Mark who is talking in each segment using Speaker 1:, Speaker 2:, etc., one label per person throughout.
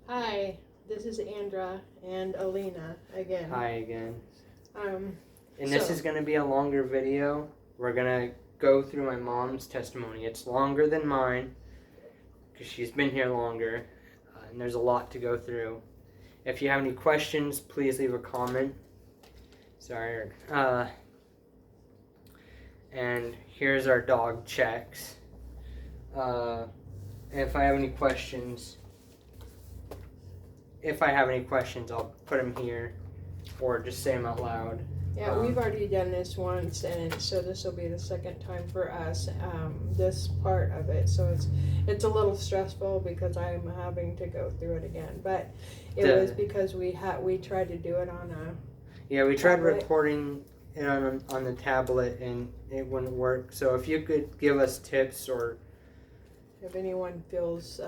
Speaker 1: Hi, this is Andra and Alina again.
Speaker 2: Hi again.
Speaker 1: Um,
Speaker 2: And this is going to be a longer video. We're going to go through my mom's testimony. It's longer than mine because she's been here longer, and there's a lot to go through. If you have any questions, please leave a comment. Sorry. And here's our dog checks. If I have any questions, I'll put them here or just say them out loud.
Speaker 1: yeah, we've already done this once, and so this will be the second time for us. This part of it, so it's a little stressful because I'm having to go through it again. But it was because we tried to do it on a
Speaker 2: we tried
Speaker 1: tablet.
Speaker 2: recording it on the tablet and it wouldn't work. So if you could give us tips, or
Speaker 1: if anyone feels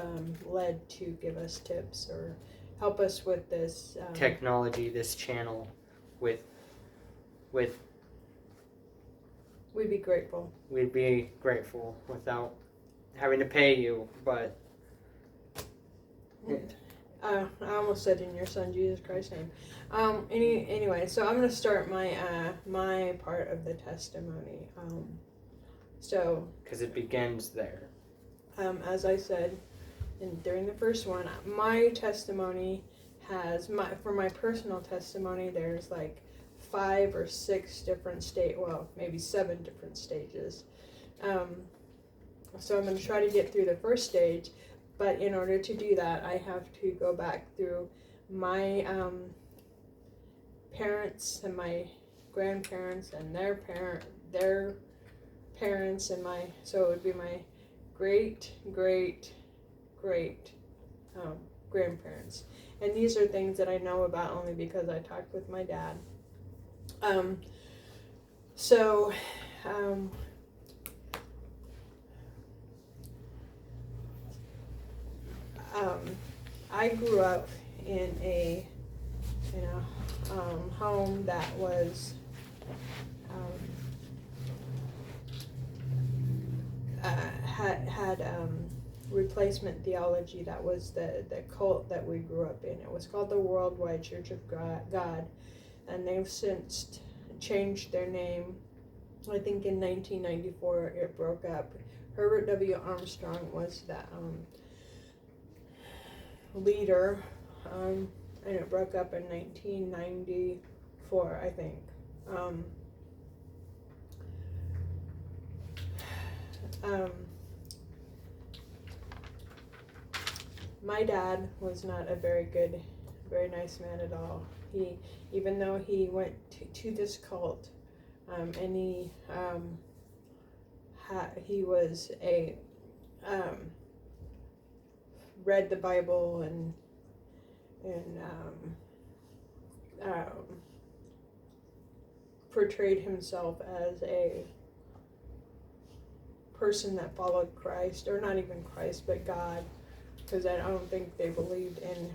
Speaker 1: led to give us tips or help us with this
Speaker 2: technology, this channel, with
Speaker 1: we'd be grateful.
Speaker 2: We'd be grateful without having to pay you, but
Speaker 1: I almost said in your son Jesus Christ's name. Anyway, so I'm gonna start my my part of the testimony.
Speaker 2: Because it begins there.
Speaker 1: As I said, during the first one, my testimony has for my personal testimony. There's like 5 or 6 different maybe 7 different stages. So I'm going to try to get through the first stage, but in order to do that, I have to go back through my parents and my grandparents and their parents and so it would be my great grandparents. And these are things that I know about only because I talked with my dad. I grew up in a home that was had replacement theology. That was the cult that we grew up in. It was called the Worldwide Church of God, and they've since changed their name. I think in 1994 it broke up. Herbert W. Armstrong was the leader, and it broke up in 1994, I think. My dad was not a very nice man at all. Even though he went to this cult, and he was read the Bible and portrayed himself as a person that followed Christ, or not even Christ, but God, because I don't think they believe in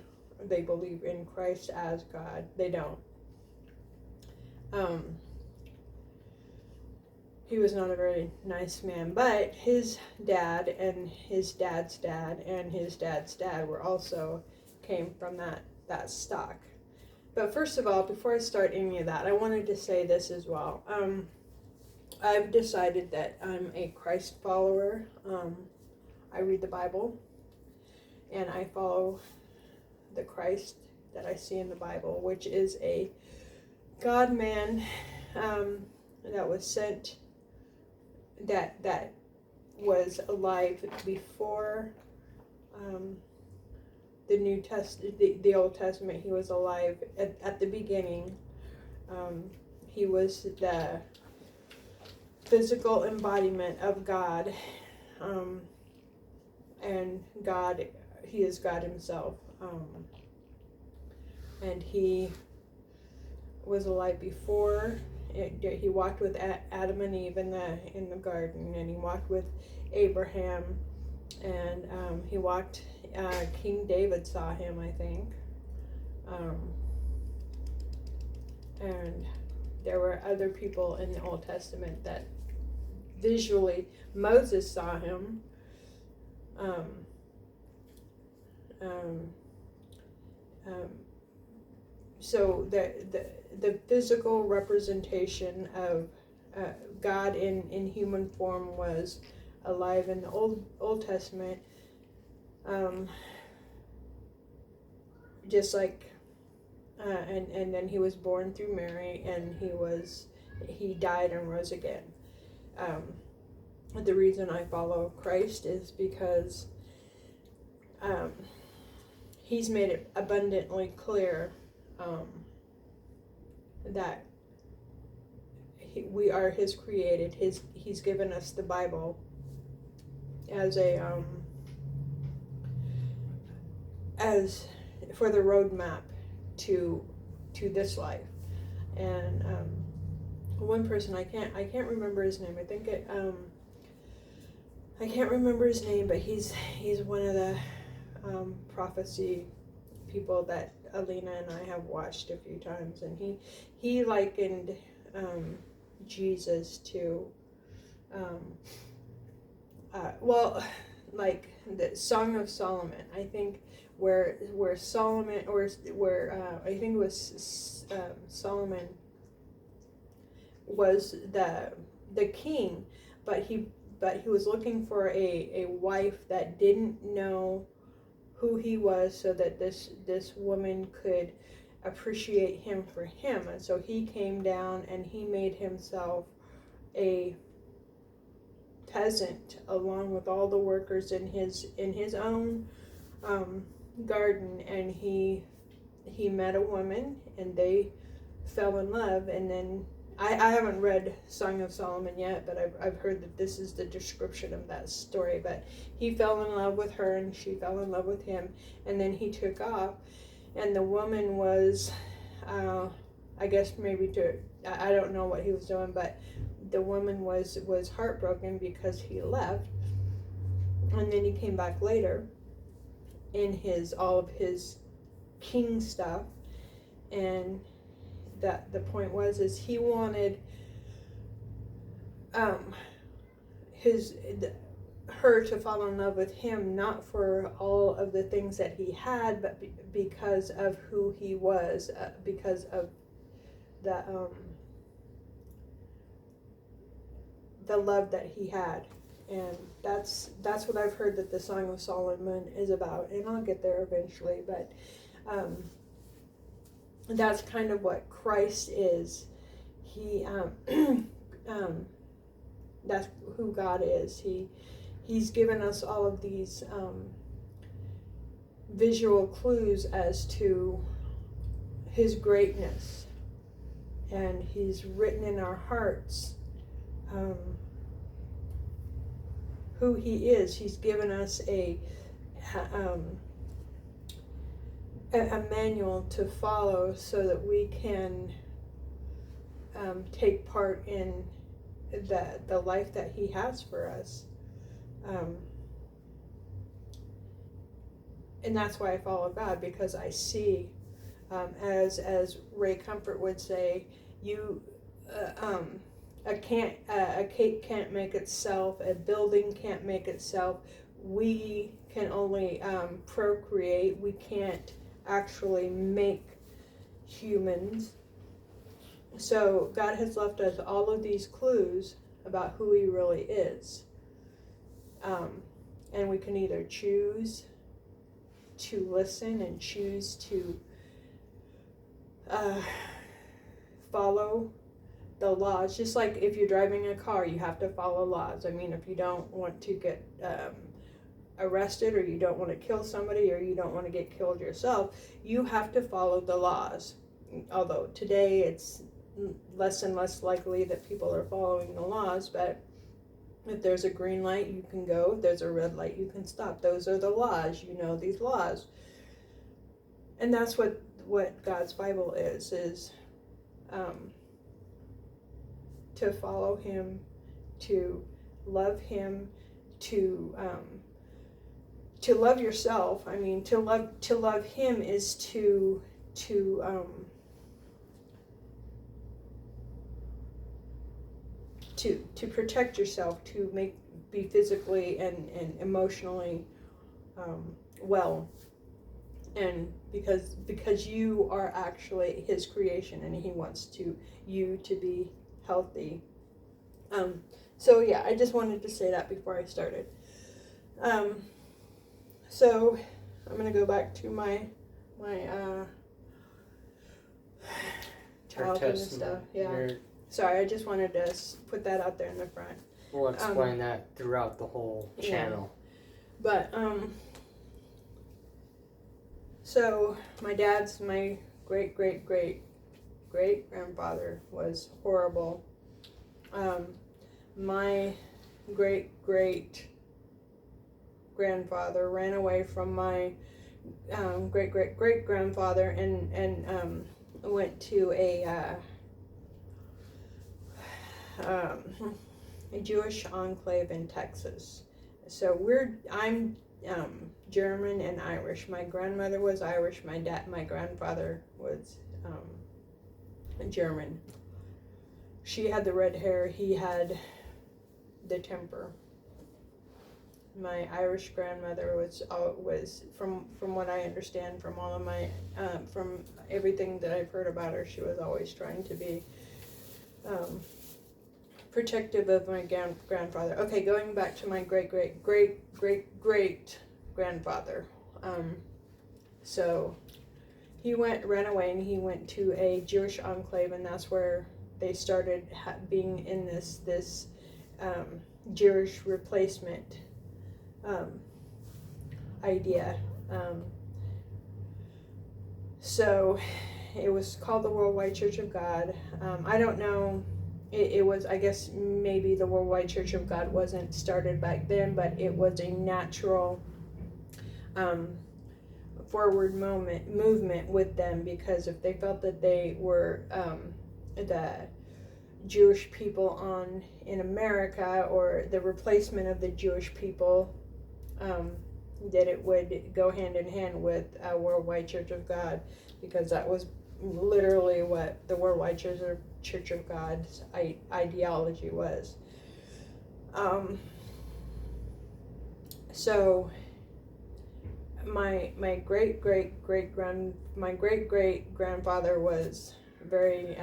Speaker 1: Christ as God. They don't. He was not a very nice man, but his dad and his dad's dad and his dad's dad came from that stock. But first of all, before I start any of that, I wanted to say this as well. I've decided that I'm a Christ follower. I read the Bible, and I follow the Christ that I see in the Bible, which is a God-man that was sent, that was alive before the New Testament, the Old Testament. He was alive at the beginning. He was the physical embodiment of God, and he is God himself, and he was alive before. He walked with Adam and Eve in the garden, and he walked with Abraham, and he walked. King David saw him, I think, and there were other people in the Old Testament that visually, Moses saw him. So the physical representation of God in human form was alive in the Old Testament, just like, and then he was born through Mary, and he died and rose again. The reason I follow Christ is because he's made it abundantly clear that we are his created. He's given us the Bible as as for the roadmap to this life. And one person, I can't remember his name. I can't remember his name, but he's one of the prophecy people that Alina and I have watched a few times, and he likened Jesus to like the Song of Solomon. I think where Solomon, or where I think it was Solomon was the king, but he was looking for a wife that didn't know who he was, so that this woman could appreciate him for him. And so he came down and he made himself a peasant along with all the workers in his own garden, and he met a woman and they fell in love. And then I haven't read Song of Solomon yet, but I've heard that this is the description of that story. But he fell in love with her and she fell in love with him, and then he took off, and the woman was, I guess maybe I don't know what he was doing, but the woman was heartbroken because he left, and then he came back later in all of his king stuff, and that the point is he wanted her to fall in love with him, not for all of the things that he had, but because of who he was, because of the love that he had. And that's what I've heard that the Song of Solomon is about, and I'll get there eventually. But that's kind of what Christ is. He that's who God is. He's given us all of these visual clues as to his greatness, and he's written in our hearts who he is. He's given us a manual to follow so that we can take part in the life that he has for us. And that's why I follow God, because I see, as Ray Comfort would say, a cake can't make itself, a building can't make itself. We can only procreate. We can't actually make humans. So God has left us all of these clues about who he really is. And we can either choose to listen and choose to follow the laws. Just like if you're driving a car, you have to follow laws. I mean, if you don't want to get arrested, or you don't want to kill somebody, or you don't want to get killed yourself, you have to follow the laws. Although today it's less and less likely that people are following the laws, but if there's a green light, you can go. If there's a red light, you can stop. Those are the laws. You know these laws. And that's what God's Bible is to follow him, to love him, to love yourself. I mean, to love him is to protect yourself, to be physically and emotionally well. and because you are actually his creation, and he wants you to be healthy. So yeah, I just wanted to say that before I started. So I'm gonna go back to my childhood and stuff. Yeah. Sorry, I just wanted to put that out there in the front.
Speaker 2: We'll explain that throughout the whole channel.
Speaker 1: Yeah. But so my great grandfather was horrible. My great grandfather ran away from my great grandfather and went to a Jewish enclave in Texas. So I'm German and Irish. My grandmother was Irish. My grandfather was German. She had the red hair. He had the temper. My Irish grandmother was from what I understand from all of my from everything that I've heard about her, she was always trying to be protective of my grandfather. Okay, going back to my great grandfather. So he ran away, and he went to a Jewish enclave, and that's where they started being in this Jewish replacement idea. So it was called the Worldwide Church of God. I don't know. It was, I guess, maybe the Worldwide Church of God wasn't started back then, but it was a natural forward movement with them, because if they felt that they were the Jewish people in America, or the replacement of the Jewish people, that it would go hand in hand with a Worldwide Church of God, because that was literally what the Worldwide Church of God's ideology was. So my great grandfather was very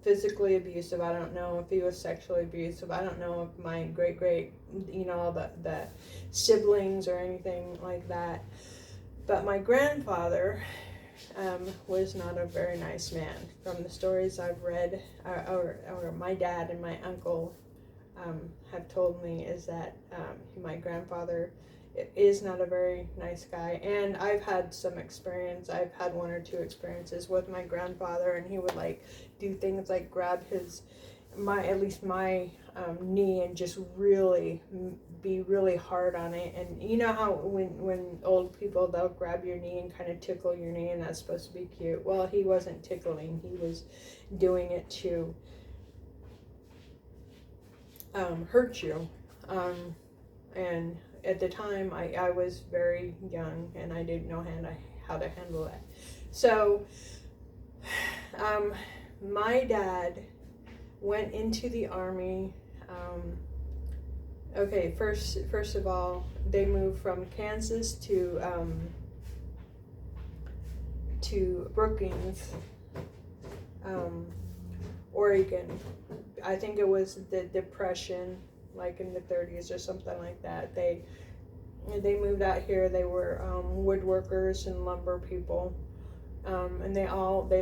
Speaker 1: physically abusive. I don't know if he was sexually abusive. I don't know if my great the siblings or anything like that. But my grandfather was not a very nice man. From the stories I've read, or my dad and my uncle have told me, is that my grandfather is not a very nice guy. And I've had some experience. I've had one or two experiences with my grandfather, and he would do things like grab my knee and just really be really hard on it. And you know how when old people, they'll grab your knee and kind of tickle your knee, and that's supposed to be cute. Well, he wasn't tickling. He was doing it to hurt you. And at the time, I was very young, and I didn't know how to handle that. So my dad went into the Army. Okay, first of all, they moved from Kansas to Brookings, Oregon. I think it was the Depression, like in the 30s or something like that. They moved out here. They were woodworkers and lumber people, and they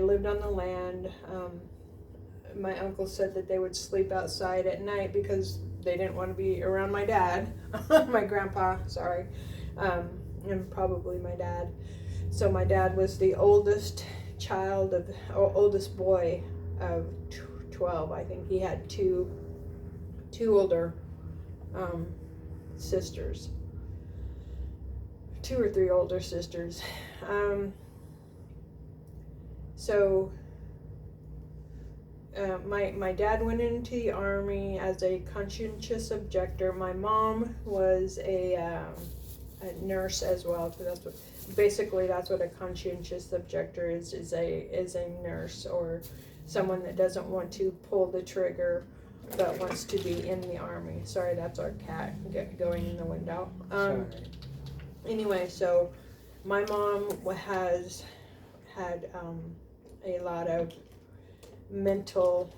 Speaker 1: lived on the land. My uncle said that they would sleep outside at night because they didn't want to be around my dad, my grandpa, sorry, and probably my dad. So my dad was the oldest boy of 12. I think he had two older sisters, 2 or 3 older sisters. So my dad went into the Army as a conscientious objector. My mom was a nurse as well. So that's what a conscientious objector is a nurse, or someone that doesn't want to pull the trigger but wants to be in the Army. Sorry, that's our cat going in the window. Anyway, so my mom has had a lot of mental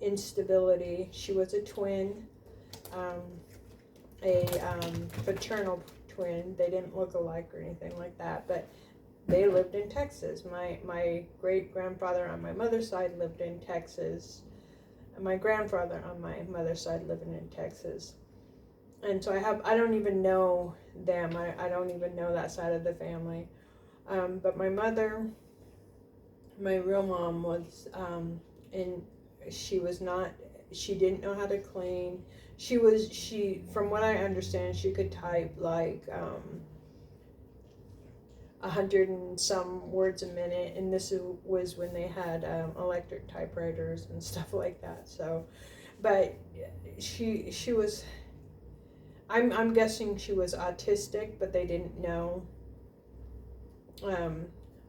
Speaker 1: instability. She was a twin, a fraternal twin. They didn't look alike or anything like that, but they lived in Texas. My great grandfather on my mother's side lived in Texas. And my grandfather on my mother's side lived in Texas. And so I don't even know them. I don't even know that side of the family. But my mother, my real mom was, she didn't know how to clean. From what I understand, she could type like 100 and some words a minute, and this was when they had electric typewriters and stuff like that. So, but she was, I'm guessing she was autistic, but they didn't know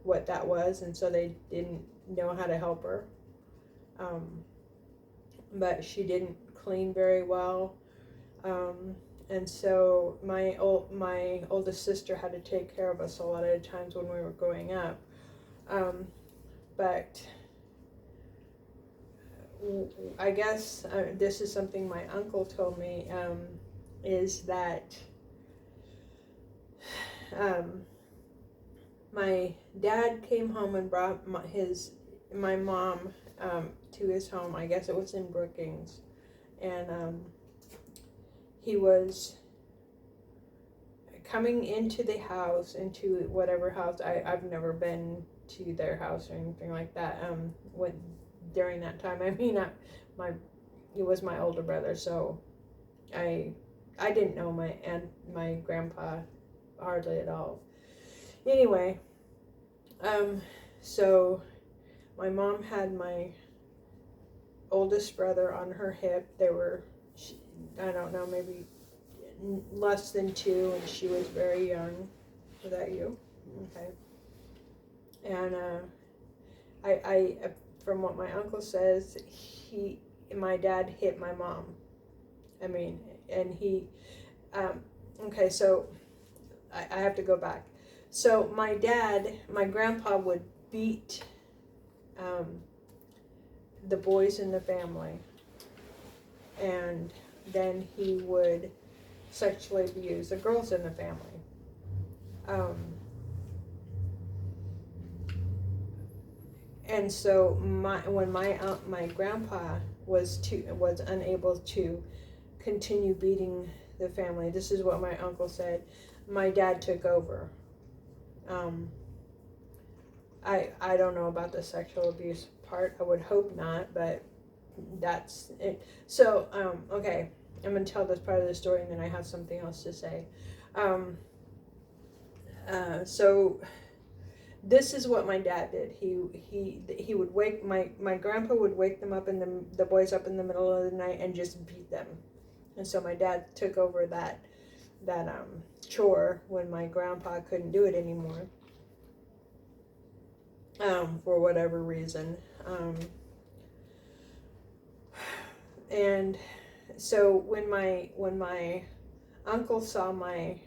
Speaker 1: what that was, and so they didn't know how to help her. But she didn't clean very well. And so my oldest sister had to take care of us a lot of times when we were growing up. But I guess this is something my uncle told me, is that my dad came home and brought my mom to his home. I guess it was in Brookings. And he was coming into the house, into whatever house. I've never been to their house or anything like that. During that time, I mean, it was my older brother, so I didn't know my grandpa hardly at all. Anyway, so my mom had my oldest brother on her hip. They were, I don't know, maybe less than 2, and she was very young. Was that you? Okay. And I from what my uncle says, my dad hit my mom. I mean, and he, okay, so I have to go back. So my grandpa would beat the boys in the family, and then he would sexually abuse the girls in the family. And so when my grandpa was unable to continue beating the family, this is what my uncle said, my dad took over. I don't know about the sexual abuse part. I would hope not, but that's it. So, okay, I'm going to tell this part of the story, and then I have something else to say. So this is what my dad did. He would wake, my grandpa would wake them up, the boys up in the middle of the night and just beat them. And so my dad took over that chore when my grandpa couldn't do it anymore. For whatever reason. And so when my uncle saw my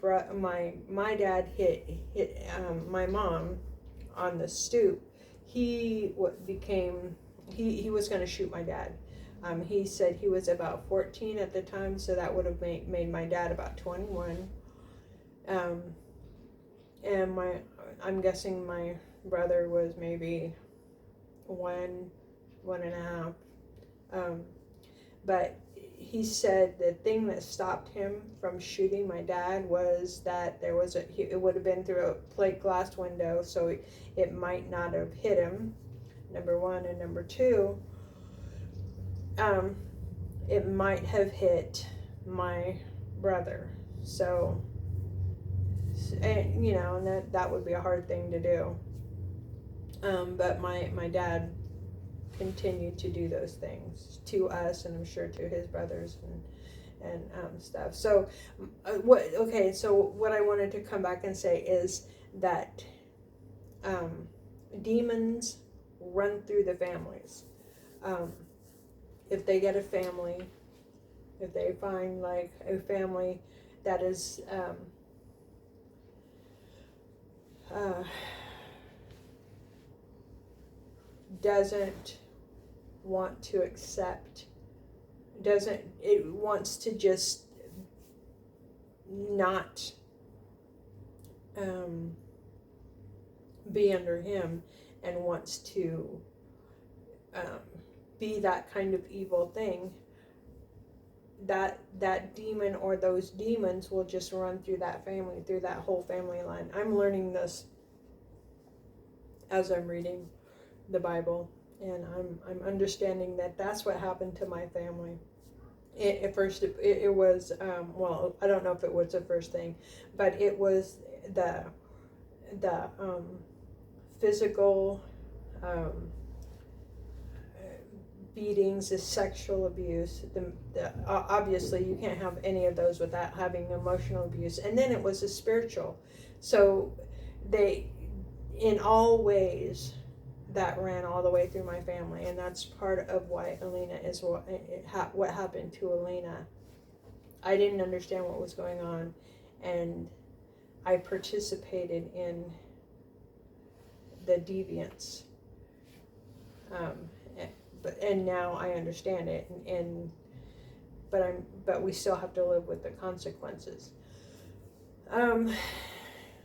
Speaker 1: dad hit my mom on the stoop, he was going to shoot my dad. He said he was about 14 at the time, so that would have made my dad about 21. And I'm guessing my brother was maybe 1.5. But he said the thing that stopped him from shooting my dad was that it would have been through a plate glass window, so it might not have hit him, number one, and number two, it might have hit my brother. So, and that would be a hard thing to do. But my dad continued to do those things to us, and I'm sure to his brothers and stuff. So what I wanted to come back and say is that demons run through the families. If they get if they find like a family that is doesn't want to accept, it wants to just not be under him, and wants to be that kind of evil thing. That demon or those demons will just run through that family, through that whole family line. I'm learning this as I'm reading the Bible, and I'm understanding that that's what happened to my family. At first, it was well, I don't know if it was the first thing, but it was the physical beatings, the sexual abuse. Obviously, you can't have any of those without having emotional abuse, and then it was the spiritual. So they, in all ways, that ran all the way through my family, and that's part of why Elena is what happened to Elena. I didn't understand what was going on, and I participated in the deviance. And now I understand it, but we still have to live with the consequences.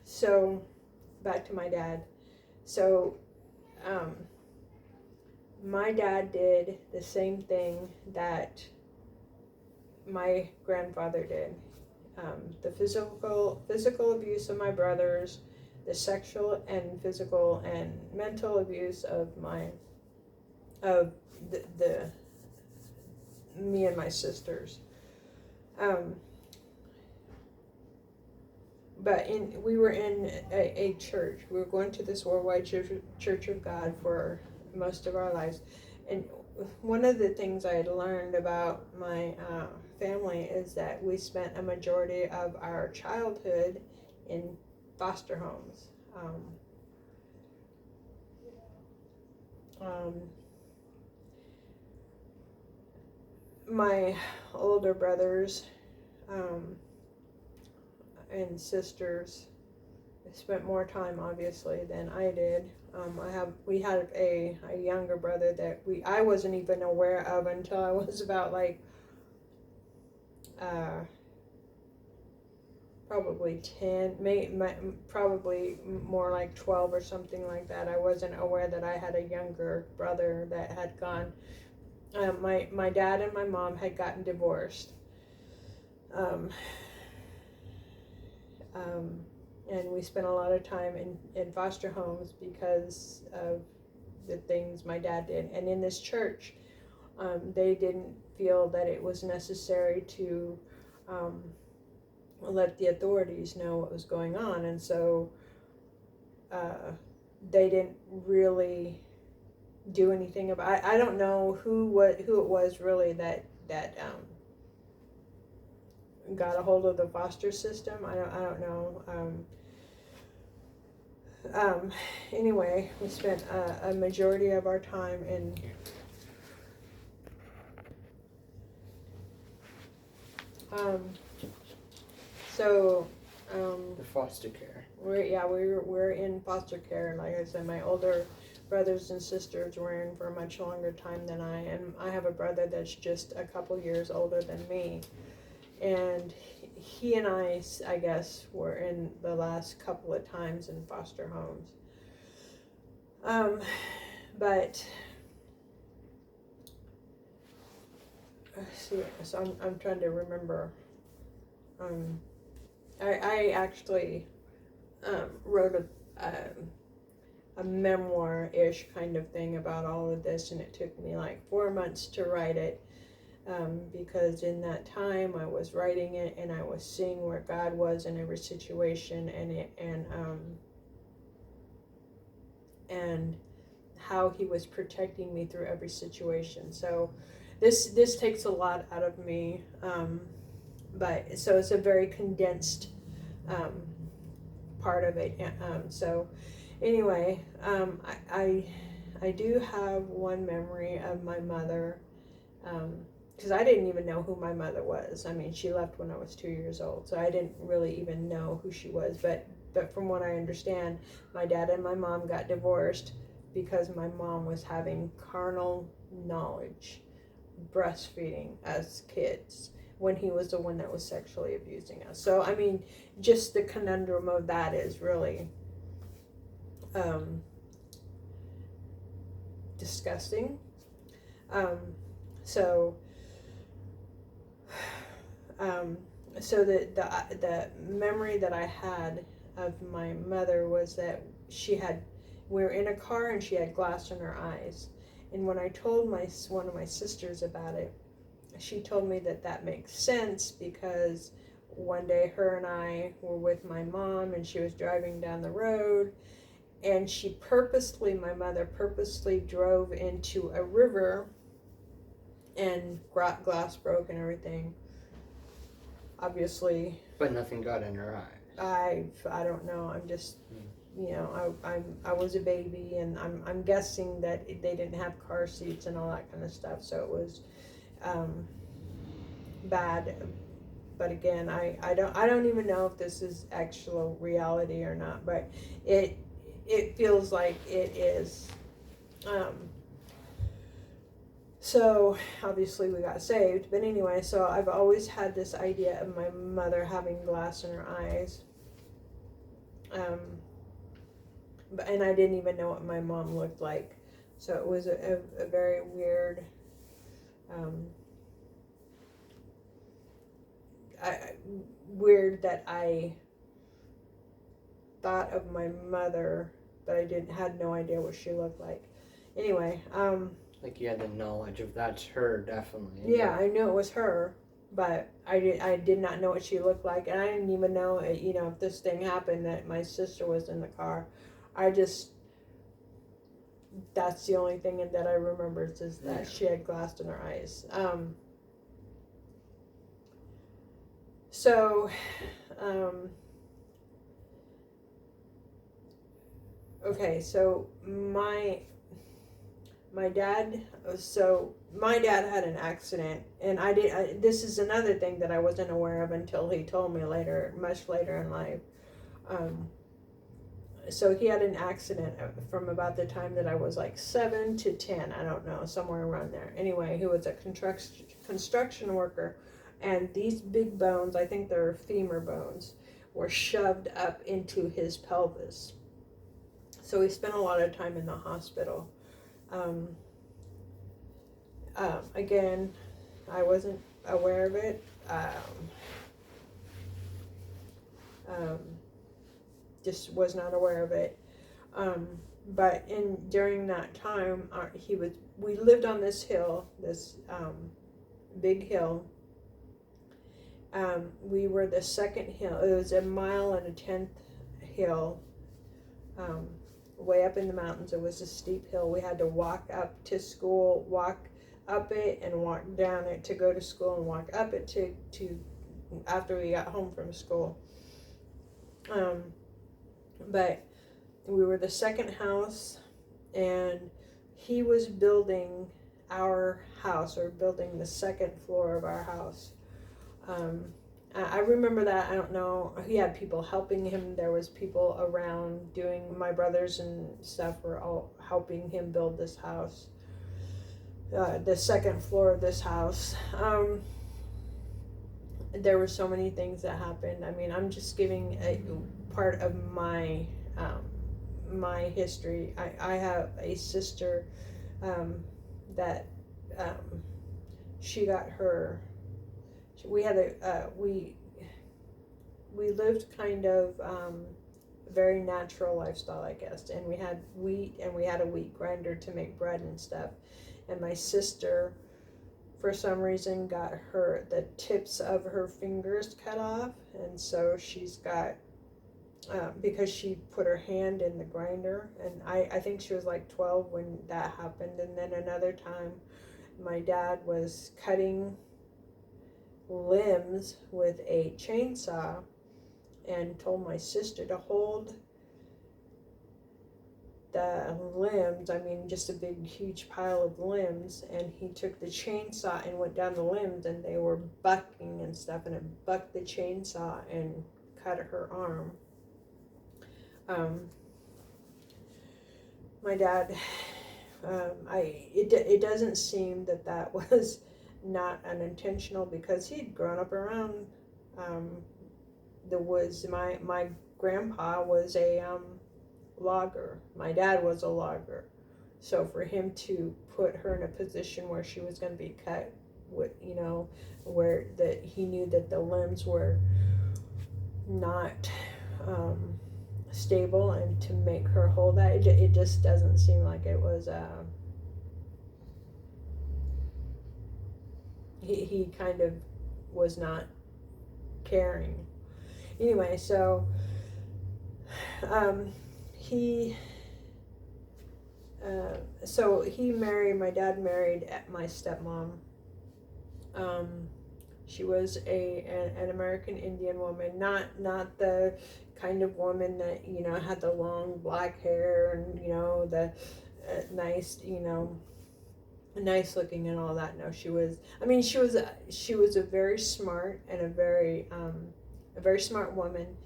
Speaker 1: So back to my dad. So my dad did the same thing that my grandfather did. The physical abuse of my brothers, the sexual and physical and mental abuse of the me and my sisters. But we were in a church. We were going to this worldwide Church of God for most of our lives. And one of the things I had learned about my family is that we spent a majority of our childhood in foster homes. My older brothers and sisters spent more time, obviously, than I did. We had a younger brother that I wasn't even aware of until I was about probably 10, probably more like 12 or something like that. I wasn't aware that I had a younger brother that had gone. My dad and my mom had gotten divorced. And we spent a lot of time in foster homes because of the things my dad did. And in this church, they didn't feel that it was necessary to let the authorities know what was going on. And so they didn't really do anything about it. I don't know who it was really that got a hold of the foster system. I don't know. Anyway, we spent a majority of our time in
Speaker 2: the foster care.
Speaker 1: We're in foster care. Like I said, my older brothers and sisters were in for a much longer time than I am. I have a brother that's just a couple years older than me, and he and I guess, were in the last couple of times in foster homes. But see, so I'm trying to remember. I actually wrote a memoir-ish kind of thing about all of this, and it took me like 4 months to write it, because in that time I was writing it and I was seeing where God was in every situation, and how He was protecting me through every situation. So this takes a lot out of me, but so it's a very condensed part of it. So anyway, I do have one memory of my mother, because I didn't even know who my mother was. I mean, she left when I was 2 years old, so I didn't really even know who she was. But but from what I understand, my dad and my mom got divorced because my mom was having carnal knowledge, breastfeeding as kids, when he was the one that was sexually abusing us. So, I mean, just the conundrum of that is really disgusting. So, so the memory that I had of my mother was that we were in a car and she had glass in her eyes. And when I told one of my sisters about it, she told me that makes sense because one day her and I were with my mom and she was driving down the road, and my mother purposely drove into a river and glass broke and everything. Obviously.
Speaker 2: But nothing got in her eye.
Speaker 1: I don't know. I'm just, I was a baby, and I'm guessing that they didn't have car seats and all that kind of stuff, so it was bad. But again, I don't even know if this is actual reality or not, but it feels like it is. So obviously we got saved, but anyway, so I've always had this idea of my mother having glass in her eyes. And I didn't even know what my mom looked like. So it was a very weird, weird that I thought of my mother, but I had no idea what she looked like. Anyway,
Speaker 2: like you had the knowledge of that's her, definitely.
Speaker 1: Yeah, I knew it was her, but I did not know what she looked like, and I didn't even know, if this thing happened that my sister was in the car. That's the only thing that I remember is that she had glass in her eyes. Okay, so my dad had an accident, and this is another thing that I wasn't aware of until he told me much later in life. So he had an accident from about the time that I was like 7 to 10, I don't know, somewhere around there. Anyway, he was a construction worker, and these big bones, I think they're femur bones, were shoved up into his pelvis. So he spent a lot of time in the hospital. Again, I wasn't aware of it. Just was not aware of it. But during that time, we lived on this hill, this big hill. We were the second hill. It was 1 mile and a 1/10 hill. Way up in the mountains. It was a steep hill. We had to walk up to school, walk up it and walk down it to go to school, and walk up it to after we got home from school. But we were the second house, and he was building our house, or building the second floor of our house. I remember that. I don't know. He had people helping him. There was people around my brothers and stuff were all helping him build this house. The second floor of this house. There were so many things that happened. I mean, I'm just giving a part of my my history. I have a sister that she got her. We had we lived kind of very natural lifestyle, I guess, and we had wheat, and we had a wheat grinder to make bread and stuff. And my sister, for some reason, got the tips of her fingers cut off, and so she's got because she put her hand in the grinder, and I think she was like 12 when that happened. And then another time, my dad was cutting limbs with a chainsaw and told my sister to hold the limbs, I mean just a big huge pile of limbs, and he took the chainsaw and went down the limbs, and they were bucking and stuff, and it bucked the chainsaw and cut her arm. My dad, it doesn't seem that was not unintentional, because he'd grown up around the woods. My grandpa was a logger. My dad was a logger. So for him to put her in a position where she was going to be cut, with, where that he knew that the limbs were not stable, and to make her hold that, it just doesn't seem like it was. He kind of was not caring. Anyway, so he married, my dad married my stepmom. She was an American Indian woman, not the kind of woman that, had the long black hair and, the nice, nice looking and all that. No, she was a very smart and a very smart woman.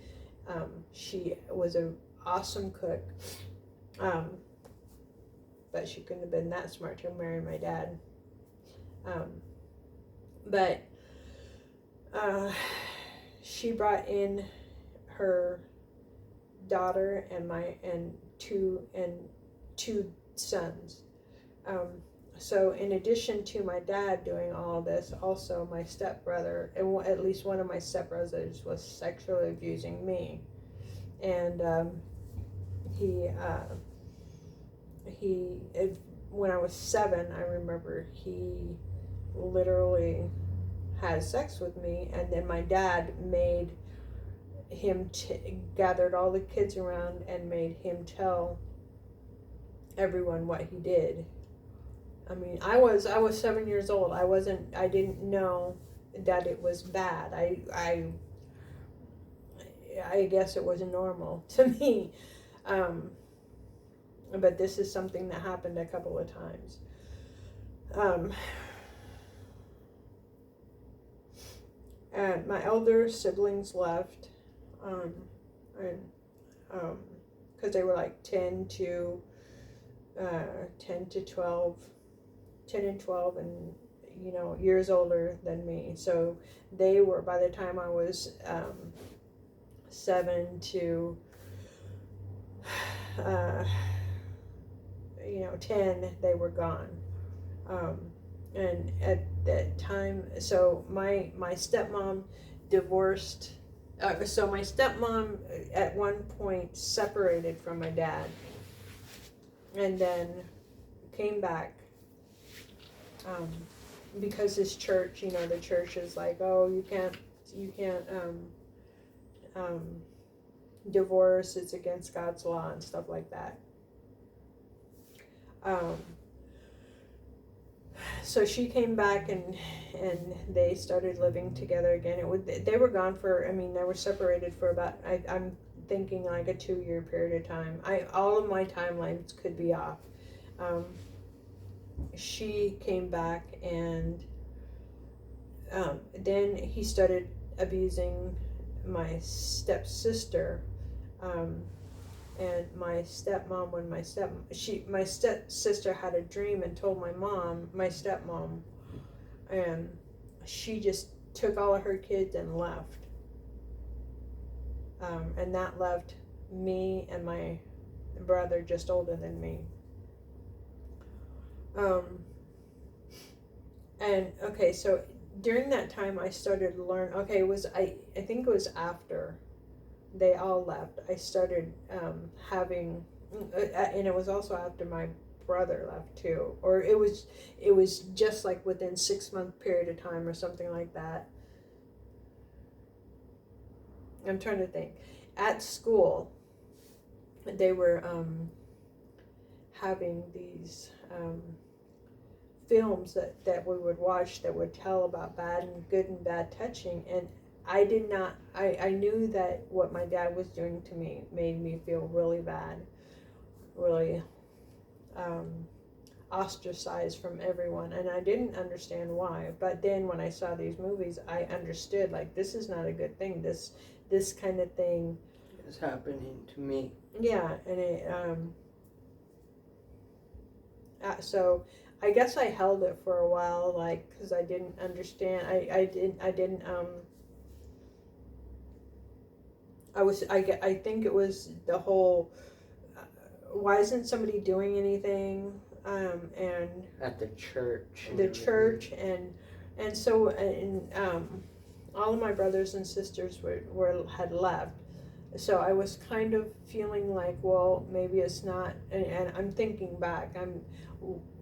Speaker 1: She was an awesome cook. But she couldn't have been that smart to marry my dad. But she brought in her daughter and two sons. So in addition to my dad doing all this, also my stepbrother, and at least one of my stepbrothers, was sexually abusing me. And when I was 7, I remember he literally had sex with me, and then my dad made him gathered all the kids around and made him tell everyone what he did. I mean, I was 7 years old. I didn't know that it was bad. I guess it was normal to me. But this is something that happened a couple of times. And my elder siblings left, because they were like 10 and 12 and years older than me. So they were, by the time I was 7 to 10, they were gone. And at that time, so my stepmom divorced. So my stepmom at one point separated from my dad, and then came back. Because his church, the church is like, oh, you can't divorce, it's against God's law and stuff like that. So she came back and they started living together again. They were gone for, they were separated for about, I'm thinking like a 2-year period of time. All of my timelines could be off. She came back, and then he started abusing my stepsister. And my stepmom, when my stepsister had a dream and told my stepmom, and she just took all of her kids and left. And that left me and my brother, just older than me. And okay, so during that time I started to learn, I think it was after they all left, I started having, and it was also after my brother left too, or it was just like within 6-month period of time or something like that. I'm trying to think. At school, they were having these films that we would watch that would tell about good and bad touching, and I knew that what my dad was doing to me made me feel really bad, really ostracized from everyone, and I didn't understand why. But then when I saw these movies, I understood, like, this is not a good thing. This kind of thing
Speaker 2: is happening to me.
Speaker 1: Yeah, and so I guess I held it for a while, like, because I didn't understand. I didn't. I think it was the whole. Why isn't somebody doing anything? And
Speaker 2: At the church.
Speaker 1: the church and so all of my brothers and sisters had left, so I was kind of feeling like, well, maybe it's not, and I'm thinking back,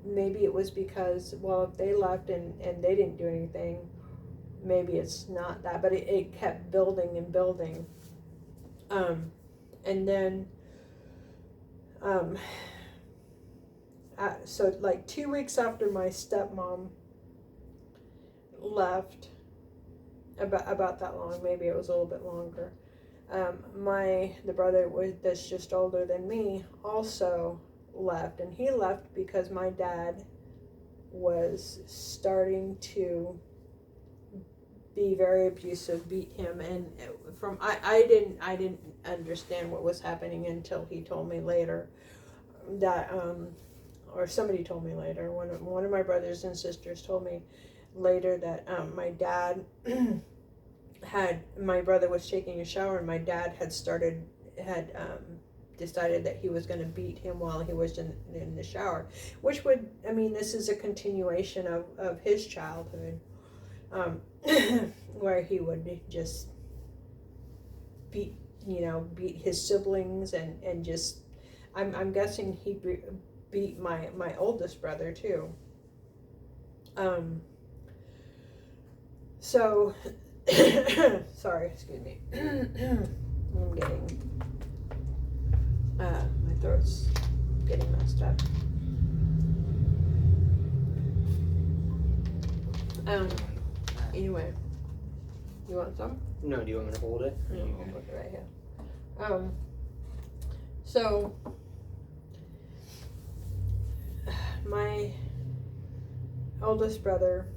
Speaker 1: maybe it was because, well, if they left and they didn't do anything, maybe it's not that, but it kept building and building, and then so like 2 weeks after my stepmom left, about that long, maybe it was a little bit longer, the brother that's just older than me also left, and he left because my dad was starting to be very abusive, beat him, and I didn't understand what was happening until he told me later that or somebody told me later. One of my brothers and sisters told me later that my dad my brother was taking a shower, and my dad had decided that he was going to beat him while he was in the shower, which would, I mean, this is a continuation of his childhood, where he would just beat his siblings and just, I'm guessing he beat my oldest brother too. So sorry, excuse me. I'm getting my throat's getting messed up. Anyway, you want some?
Speaker 2: No, do you want me to hold it?
Speaker 1: No, I'll put it right here. So my oldest brother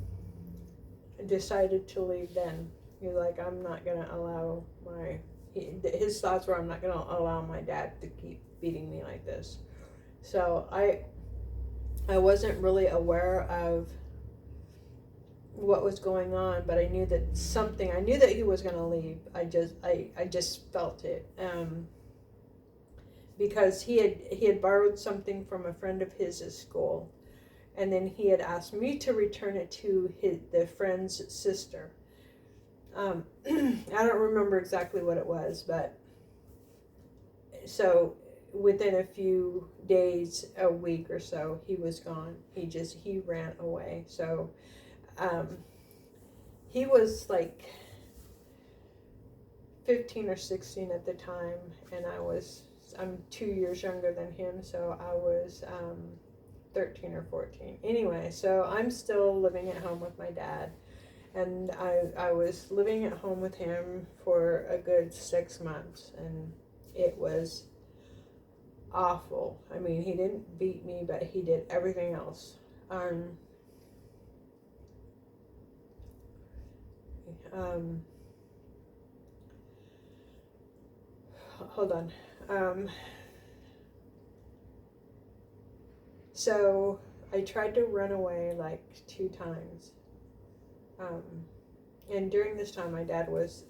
Speaker 1: decided to leave then. He's like, I'm not going to allow his thoughts were, I'm not going to allow my dad to keep beating me like this. So I wasn't really aware of what was going on, but I knew that he was going to leave. I just felt it. Because he had borrowed something from a friend of his at school, and then he had asked me to return it to the friend's sister. I don't remember exactly what it was, but so within a few days, a week or so, he was gone. He ran away. So he was like 15 or 16 at the time, and I'm 2 years younger than him, so I was 13 or 14. Anyway, so I'm still living at home with my dad, and I was living at home with him for a good 6 months, and it was awful. I mean, he didn't beat me, but he did everything else. Hold on. So I tried to run away like 2 times. And during this time, my dad was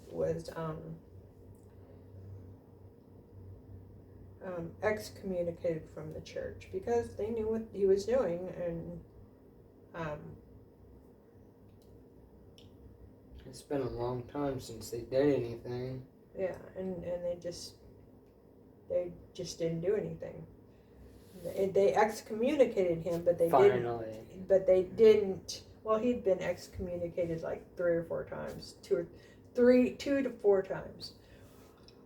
Speaker 1: excommunicated from the church because they knew what he was doing, and
Speaker 2: it's been a long time since they did anything.
Speaker 1: Yeah, and they just didn't do anything. They excommunicated him, but they didn't. Well, he'd been excommunicated like 3 or 4 times, 2 to 4 times.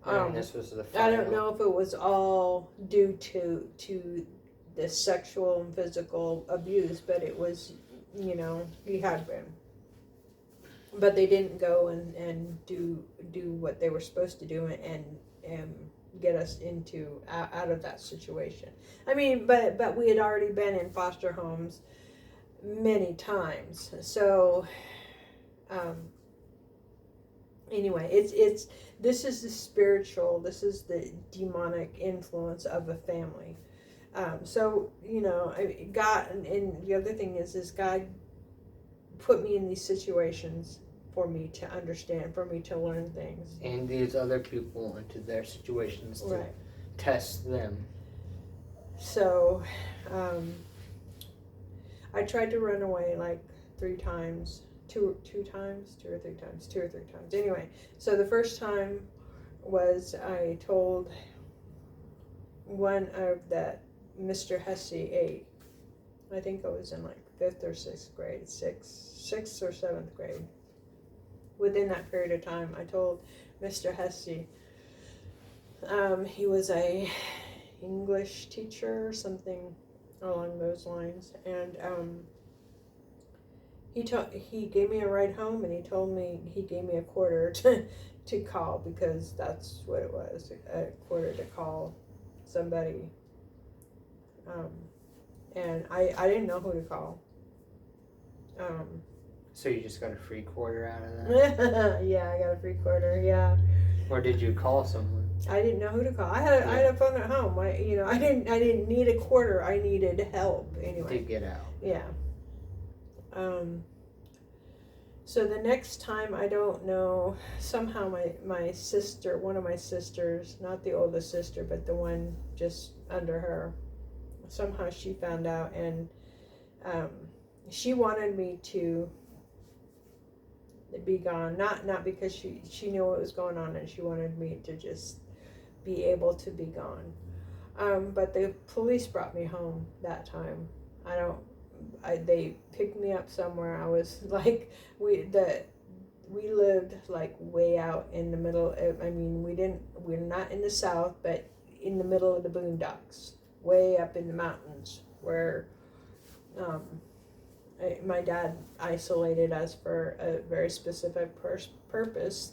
Speaker 2: And this was the final.
Speaker 1: I don't know if it was all due to the sexual and physical abuse, but it was, he had been. But they didn't go and do what they were supposed to do and get us out of that situation. I mean, but we had already been in foster homes many times, so Anyway, this is the spiritual, this is the demonic influence of a family. So God, and the other thing is God put me in these situations for me to understand, for me to learn things.
Speaker 2: And these other people into their situations to test them.
Speaker 1: So, I tried to run away like 3 times, two or 3 times. Anyway, so the first time was I told one of that Mr. Hesse I think I was in like 5th or 6th grade, 6th or 7th grade. Within that period of time, I told Mr. Hesse, he was a English teacher or something along those lines, and he gave me a ride home, and he gave me a quarter to call, because that's what it was, a quarter to call somebody, and I didn't know who to call.
Speaker 2: So you just got a free quarter out of that?
Speaker 1: Yeah, I got a free quarter. Yeah.
Speaker 2: Or did you call someone?
Speaker 1: I didn't know who to call. I had a phone at home. I didn't need a quarter. I needed help anyway.
Speaker 2: To get out.
Speaker 1: Yeah. So the next time, I don't know, somehow my sister, one of my sisters, not the oldest sister, but the one just under her, somehow she found out, and she wanted me to be gone, not because she knew what was going on, and she wanted me to just be able to be gone. But the police brought me home that time. They picked me up somewhere. I was like, we lived like way out in the middle of, we're not in the south, but in the middle of the boondocks, way up in the mountains, where my dad isolated us for a very specific purpose.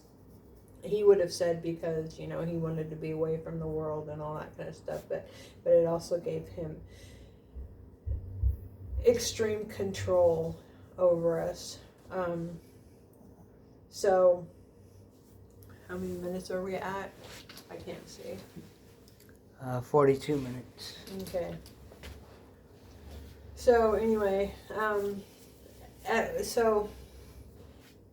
Speaker 1: He would have said because, he wanted to be away from the world and all that kind of stuff, but it also gave him extreme control over us. So, how many minutes are we at? I can't see.
Speaker 2: 42 minutes.
Speaker 1: Okay. So anyway, so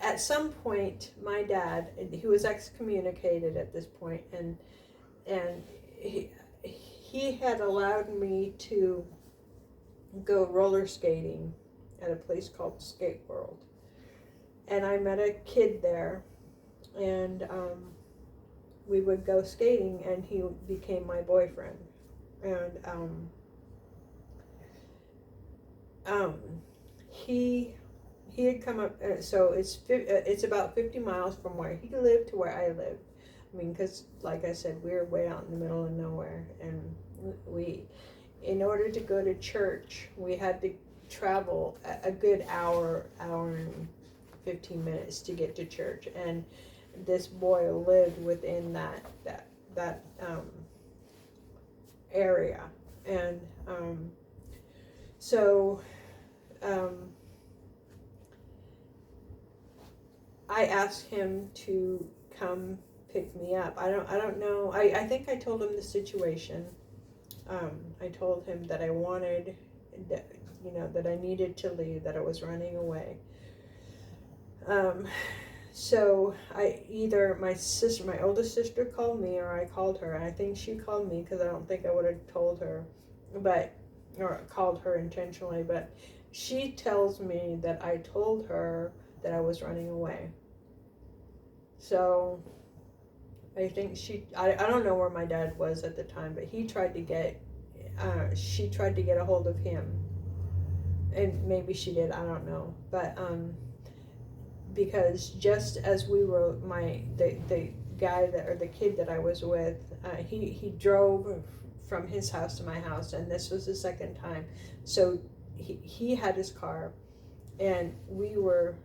Speaker 1: at some point, my dad, he was excommunicated at this point, and he had allowed me to go roller skating at a place called Skate World, and I met a kid there, and we would go skating, and he became my boyfriend, and he had come up, so it's about 50 miles from where he lived to where I lived. Because like I said, we were way out in the middle of nowhere, and in order to go to church, we had to travel a good hour and 15 minutes to get to church, and this boy lived within that area, and so I asked him to come pick me up. I don't know. I think I told him the situation. I told him that I wanted, that I needed to leave, that I was running away. So either my oldest sister called me, or I called her. And I think she called me, because I don't think I would have told her, or called her intentionally. But she tells me that I told her that I was running away. So I think I don't know where my dad was at the time, but she tried to get a hold of him, and maybe she did, I don't know, but because just as we were, the guy the kid that I was with, he drove from his house to my house, and this was the second time, so he had his car, and we were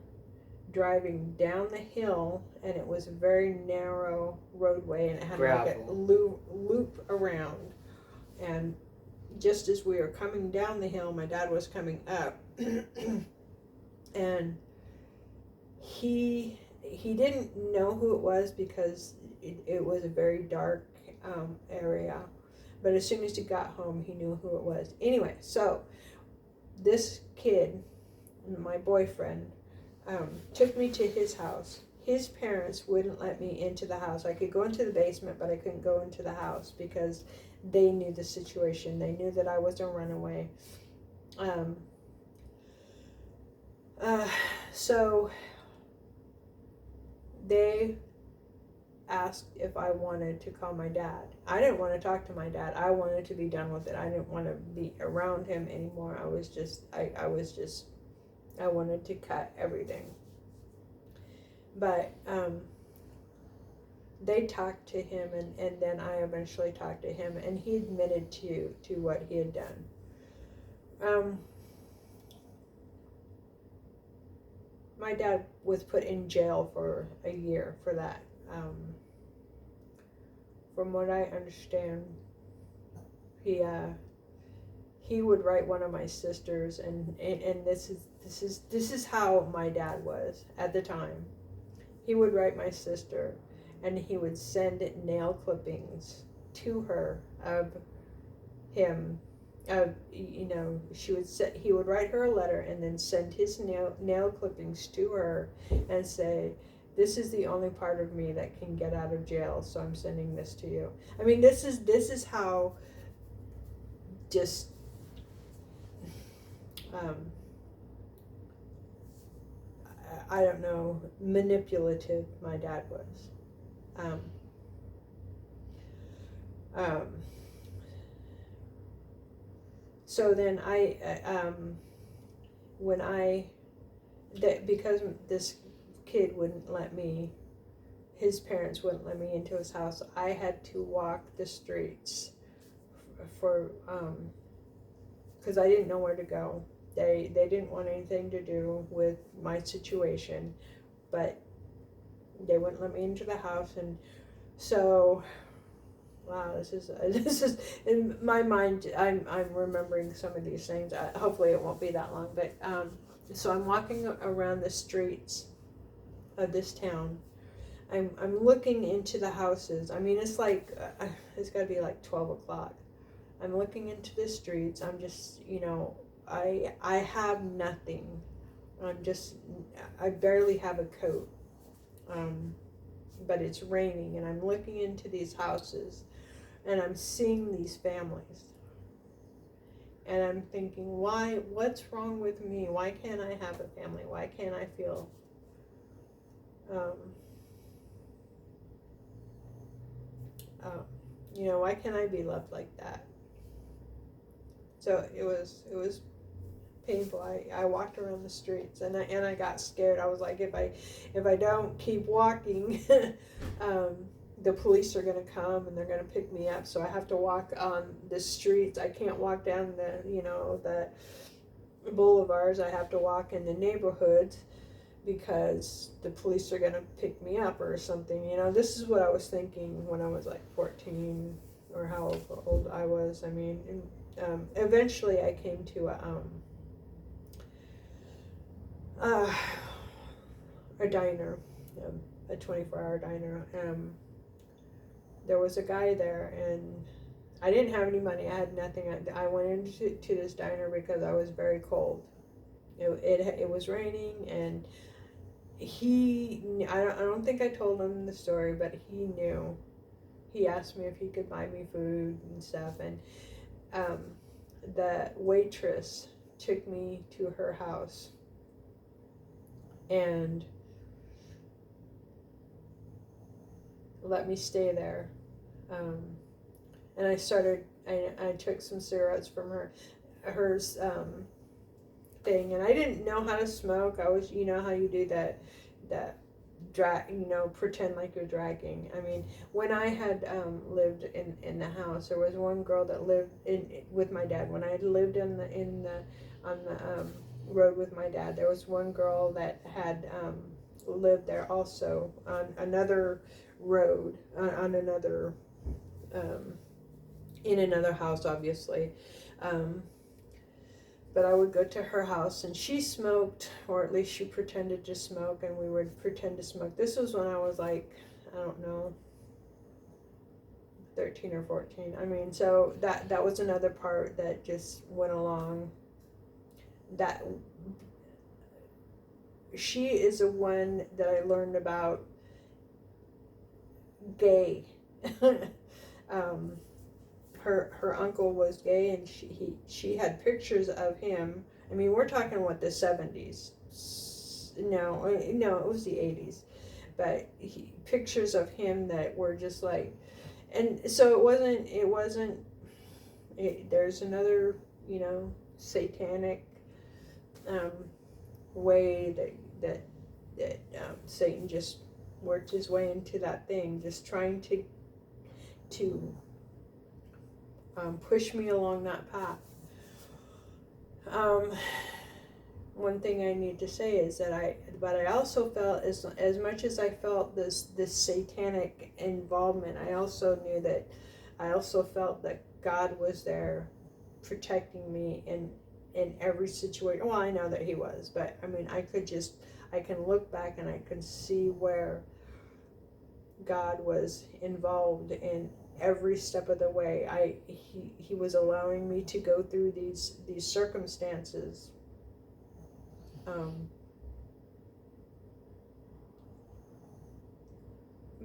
Speaker 1: driving down the hill, and it was a very narrow roadway, and it had like a loop around, and just as we were coming down the hill, my dad was coming up, and he he didn't know who it was because it was a very dark area. But as soon as he got home, he knew who it was. Anyway, so this kid, my boyfriend, took me to his house. His parents wouldn't let me into the house. I could go into the basement, but I couldn't go into the house because they knew the situation. They knew that I was a runaway. So they asked if I wanted to call my dad. I didn't want to talk to my dad. I wanted to be done with it. I didn't want to be around him anymore. I wanted to cut everything. But they talked to him, and then I eventually talked to him, and he admitted to what he had done. My dad was put in jail for a year for that. From what I understand, he would write one of my sisters, and this is how my dad was at the time. He would write my sister, and he would send nail clippings to her of him. He would write her a letter and then send his nail clippings to her and say, "This is the only part of me that can get out of jail, so I'm sending this to you." I mean, this is how just I don't know, manipulative my dad was. So then because this kid wouldn't let me, his parents wouldn't let me into his house, I had to walk the streets because I didn't know where to go. They didn't want anything to do with my situation, but they wouldn't let me into the house, and so wow, this is in my mind. I'm remembering some of these things. Hopefully, it won't be that long. But so I'm walking around the streets of this town. I'm looking into the houses. I mean, it's like it's got to be like 12 o'clock. I'm looking into the streets. I'm just, I have nothing. I barely have a coat. But it's raining, and I'm looking into these houses, and I'm seeing these families, and I'm thinking, what's wrong with me? Why can't I have a family? Why can't I feel why can't I be loved like that? So it was painful. I walked around the streets, and I got scared. I was like, if I don't keep walking, the police are going to come and they're going to pick me up. So I have to walk on the streets. I can't walk down the boulevards. I have to walk in the neighborhoods because the police are going to pick me up or something. This is what I was thinking when I was like 14 or how old I was. I mean, eventually I came to a diner, a 24-hour diner. There was a guy there, and I didn't have any money. I had nothing. I went into this diner because I was very cold. It was raining, and I don't think I told him the story, but he knew. He asked me if he could buy me food and stuff, and the waitress took me to her house and let me stay there. And I took some cigarettes from her thing, and I didn't know how to smoke. I was, how you do that pretend like you're dragging. I mean, when I had lived in the house, there was one girl that lived with my dad. When I had lived on the road with my dad, there was one girl that had lived there also on another road, on another in another house, obviously. but I would go to her house and she smoked, or at least she pretended to smoke, and we would pretend to smoke. This was when I was like, I don't know, 13 or 14. I mean, so that was another part that just went along. That she is the one that I learned about gay. Her uncle was gay, and she had pictures of him. I mean, we're talking what, the 70s? No, it was the 80s. But pictures of him that were just like, and so it wasn't. There's another, satanic way that Satan just worked his way into that thing, just trying to push me along that path. One thing I need to say is that I also felt, as much as I felt this satanic involvement, I also felt that God was there protecting me in every situation. Well, I know that he was, but I mean, I can look back and I can see where God was involved in every step of the way. He was allowing me to go through these circumstances,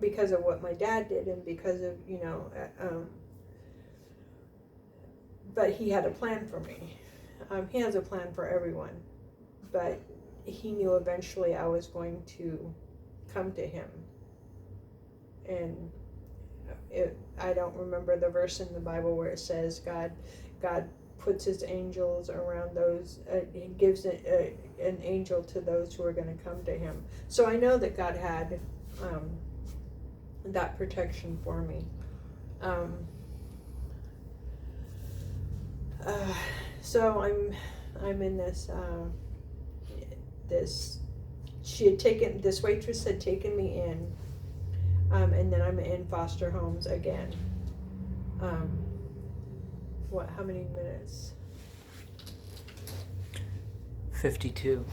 Speaker 1: because of what my dad did, and because of but he had a plan for me. He has a plan for everyone, but he knew eventually I was going to come to him. And I don't remember the verse in the Bible where it says God puts his angels around those, he gives an angel to those who are going to come to him. So I know that God had that protection for me. So I'm in this this waitress had taken me in, and then I'm in foster homes again. How many minutes?
Speaker 2: 52.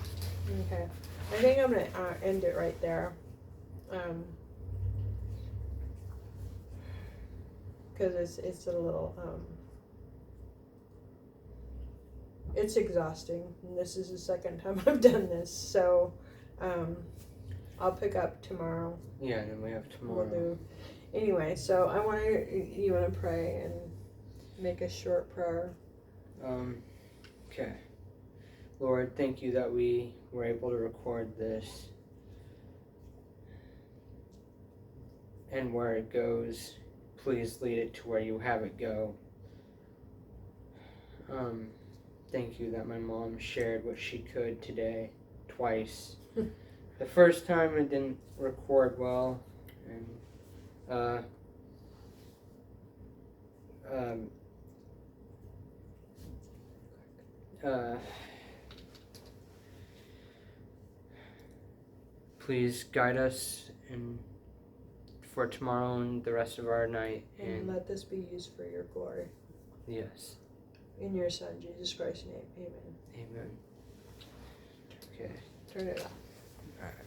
Speaker 1: Okay, I think I'm gonna end it right there, because it's a little it's exhausting, and this is the second time I've done this, so I'll pick up tomorrow.
Speaker 2: Yeah, and then we have tomorrow.
Speaker 1: We'll do. Anyway, so you want to pray and make a short prayer.
Speaker 2: Okay. Lord, thank you that we were able to record this. And where it goes, please lead it to where you have it go. Thank you that my mom shared what she could today, twice. The first time it didn't record well, and please guide us for tomorrow and the rest of our night.
Speaker 1: And let this be used for your glory.
Speaker 2: Yes.
Speaker 1: In your Son, Jesus Christ's name. Amen.
Speaker 2: Amen. Okay.
Speaker 1: Turn it off.
Speaker 2: All right.